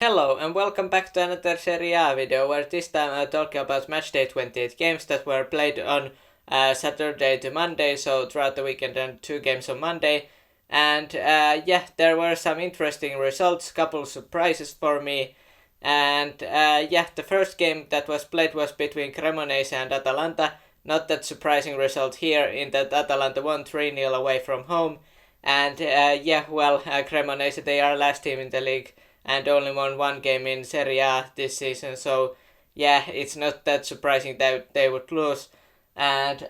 Hello and welcome back to another Serie A video where this time I'm talking about Matchday 28 games that were played on Saturday to Monday, so throughout the weekend and 2 games on Monday. And there were some interesting results, couple surprises for me. And the first game that was played was between Cremonese and Atalanta. Not that surprising result here in that Atalanta won 3-0 away from home. And Cremonese, they are last team in the league and only won one game in Serie A this season. So yeah, it's not that surprising that they would lose. And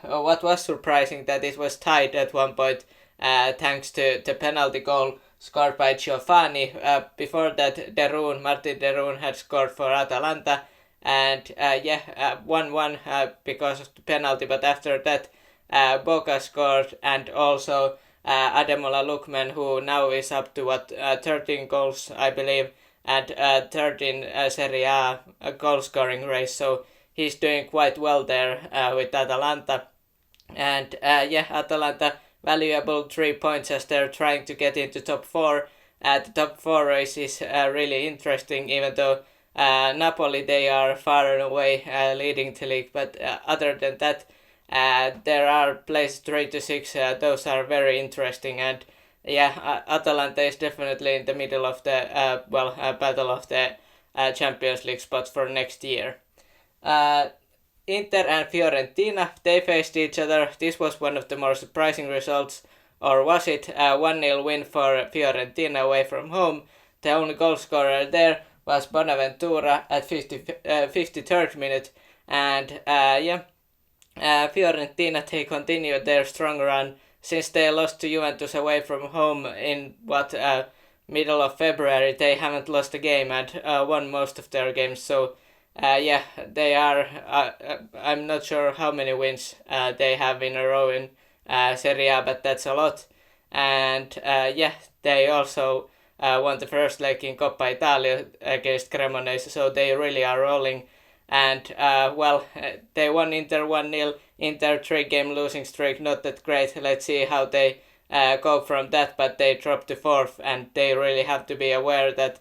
what was surprising that it was tied at one point thanks to the penalty goal scored by Giovanni. Before that, Martin De Roon had scored for Atalanta, and 1-1 because of the penalty. But after that, Boca scored, and also Ademola Lookman, who now is up to 13 goals, I believe, and third in Serie A goal scoring race. So he's doing quite well there with Atalanta. And Atalanta valuable 3 points as they're trying to get into top four. The top four race is really interesting, even though Napoli, they are far and away leading the league. But other than that, there are places 3 to 6. Those are very interesting, and Atalanta is definitely in the middle of the battle of the Champions League spots for next year. Inter and Fiorentina, they faced each other. This was one of the more surprising results, or was it? 1-0 win for Fiorentina away from home. The only goal scorer there was Bonaventura at 53rd minute, and Fiorentina, they continued their strong run since they lost to Juventus away from home in middle of February. They haven't lost a game and won most of their games. So they are. I'm not sure how many wins they have in a row in Serie A, but that's a lot. And they also won the first leg in Coppa Italia against Cremonese, so they really are rolling. And they won Inter 1-0. Inter 3-game losing streak, not that great. Let's see how they go from that, but they dropped to fourth, and they really have to be aware that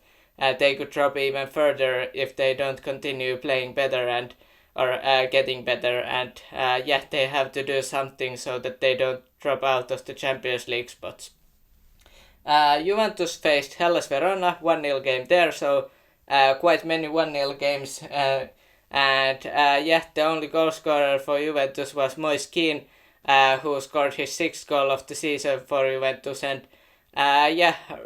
they could drop even further if they don't continue playing better or getting better. And they have to do something so that they don't drop out of the Champions League spots. Juventus faced Hellas Verona, 1-0 game there, so quite many 1-0 games. The only goal scorer for Juventus was Moise Kean, who scored his 6th goal of the season for Juventus. And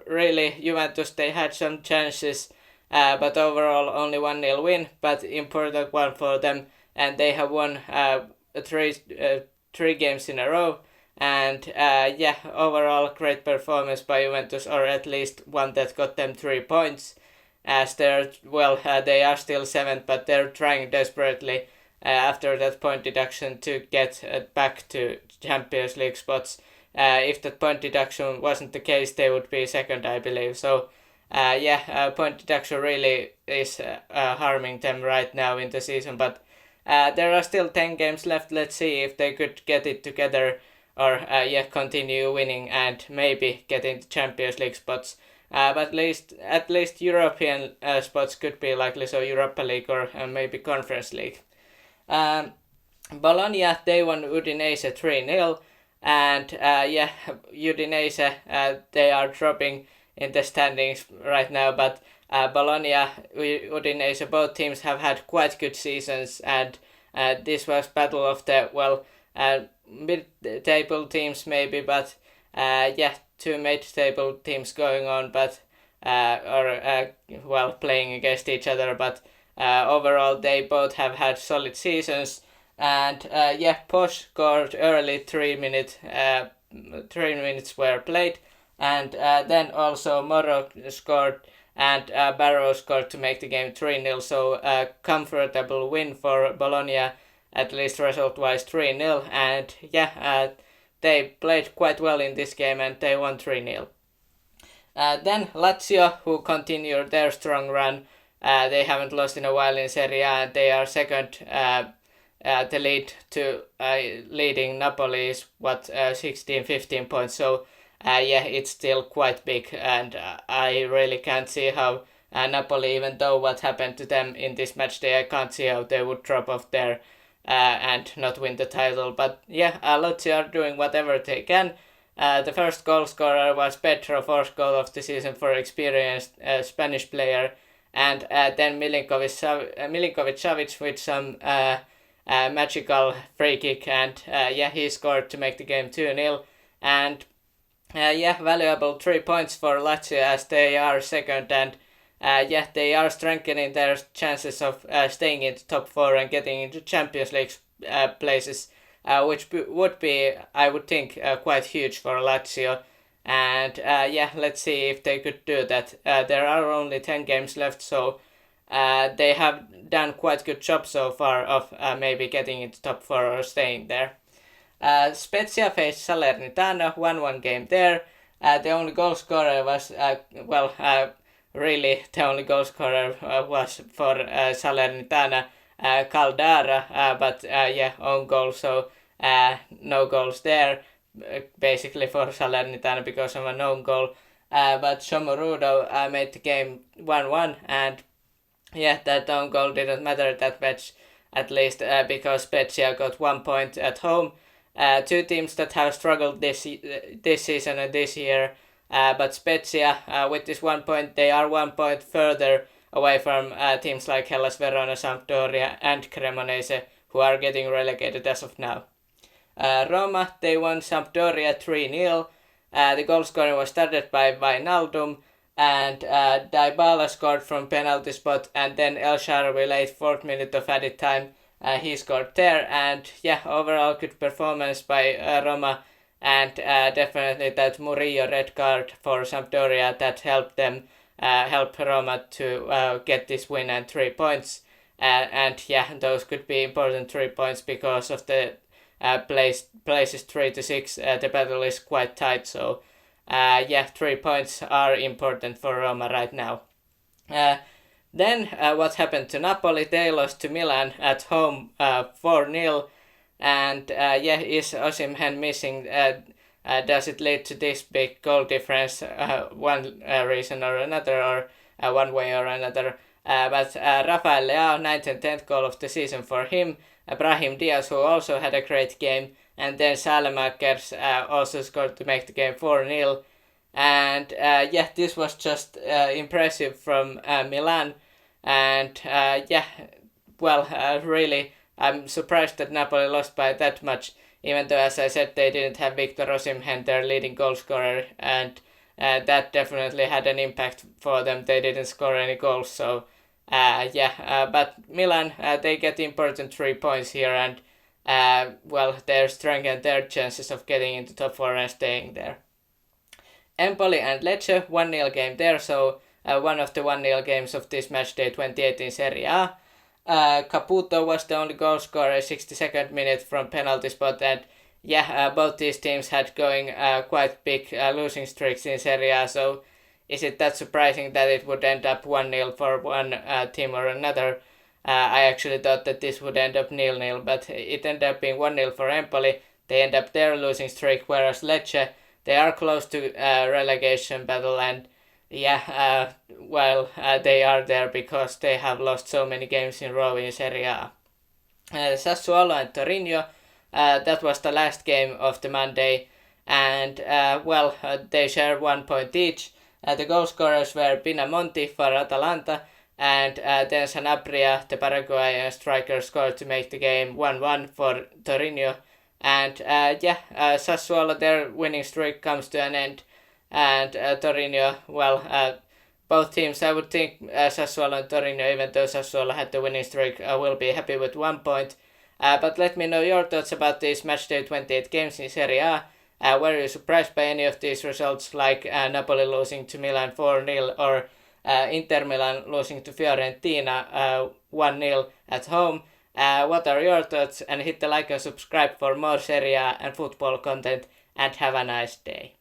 really, Juventus, they had some chances, but overall only 1-0 win, but important one for them. And they have won three games in a row. And overall great performance by Juventus, or at least one that got them 3 points. As they are still 7th, but they're trying desperately after that point deduction to get back to Champions League spots. If that point deduction wasn't the case, they would be 2nd, I believe. So point deduction really is harming them right now in the season, but there are still 10 games left. Let's see if they could get it together, or continue winning and maybe get into Champions League spots. But at least European spots could be likely, so Europa League or maybe Conference League. Bologna, they won Udinese 3-0, and Udinese, they are dropping in the standings right now, but Bologna, Udinese, both teams have had quite good seasons, and this was battle of the mid-table teams maybe, but two mid-table teams going on, but playing against each other, but overall they both have had solid seasons. And Posh scored early, 3 minutes were played, and then also Moro scored, and Barrow scored to make the game 3-0, so a comfortable win for Bologna, at least result-wise 3-0, and they played quite well in this game and they won 3-0. Then Lazio, who continued their strong run. They haven't lost in a while in Serie A, and they are 2nd. The lead to leading Napoli is 16-15 points. So it's still quite big, and I really can't see how Napoli, even though what happened to them in this match day, I can't see how they would drop off there and not win the title. But yeah, Lazio are doing whatever they can. The first goal scorer was Pedro, fourth goal of the season for experienced Spanish player, and then Milinkovic-Savic with some magical free kick, and he scored to make the game 2-0. And valuable 3 points for Lazio as they are second, and they are strengthening their chances of staying in the top 4 and getting into Champions League places, which would be, I would think, quite huge for Lazio. And let's see if they could do that. There are only 10 games left, so they have done quite good job so far of maybe getting into top 4 or staying there. Spezia faced Salernitana, 1-1 game there. The only goal scorer was, really the only goal scorer was for Salernitana, Caldara, but own goal, so no goals there, basically for Salernitana because of an own goal. But Shomurudo made the game 1-1, and that own goal didn't matter that much, at least because Spezia got 1 point at home. Two teams that have struggled this season and this year, but Spezia with this 1 point, they are 1 point further away from teams like Hellas Verona, Sampdoria and Cremonese, who are getting relegated as of now. Roma, they won Sampdoria 3-0. The goal scoring was started by Wijnaldum, and Dybala scored from penalty spot, and then El Shaarawy late 4th minute of added time. He scored there, and overall good performance by Roma, and definitely that Murillo red card for Sampdoria that helped them, help Roma to get this win and 3 points. Those could be important 3 points because of the places 3 to 6. The battle is quite tight, so 3 points are important for Roma right now. Then what happened to Napoli? They lost to Milan at home 4-0. And is Osimhen missing? Does it lead to this big goal difference? One reason or another, or one way or another. But Rafael Leao, 9th and 10th goal of the season for him. Brahim Diaz, who also had a great game. And then Saelemaekers also scored to make the game 4-0. And this was just impressive from Milan. And really, I'm surprised that Napoli lost by that much, even though, as I said, they didn't have Victor Osimhen, their leading goal scorer, and that definitely had an impact for them. They didn't score any goals, so but Milan, they get important 3 points here, and they're strengthening their chances of getting into top 4 and staying there. Empoli and Lecce, 1-0 game there, so one of the 1-0 games of this matchday 2018 Serie A. Caputo was the only goal scorer, 62nd minute from penalty spot, and both these teams had going quite big losing streaks in Serie A, so is it that surprising that it would end up 1-0 for one team or another? I actually thought that this would end up 0-0, but it ended up being 1-0 for Empoli. They end up their losing streak, whereas Lecce, they are close to relegation battle, and they are there because they have lost so many games in a row in Serie A. Sassuolo and Torino, that was the last game of the Monday, and they share 1 point each. The goal scorers were Pinamonti for Atalanta, and then Sanabria, the Paraguayan striker, scored to make the game 1-1 for Torino. And Sassuolo, their winning streak comes to an end. And Torino, both teams, I would think Sassuolo and Torino, even though Sassuolo had the winning streak, will be happy with 1 point. But let me know your thoughts about these matchday 28 games in Serie A. Were you surprised by any of these results, like Napoli losing to Milan 4-0 or Inter Milan losing to Fiorentina 1-0 at home? What are your thoughts? And hit the like and subscribe for more Serie A and football content, and have a nice day.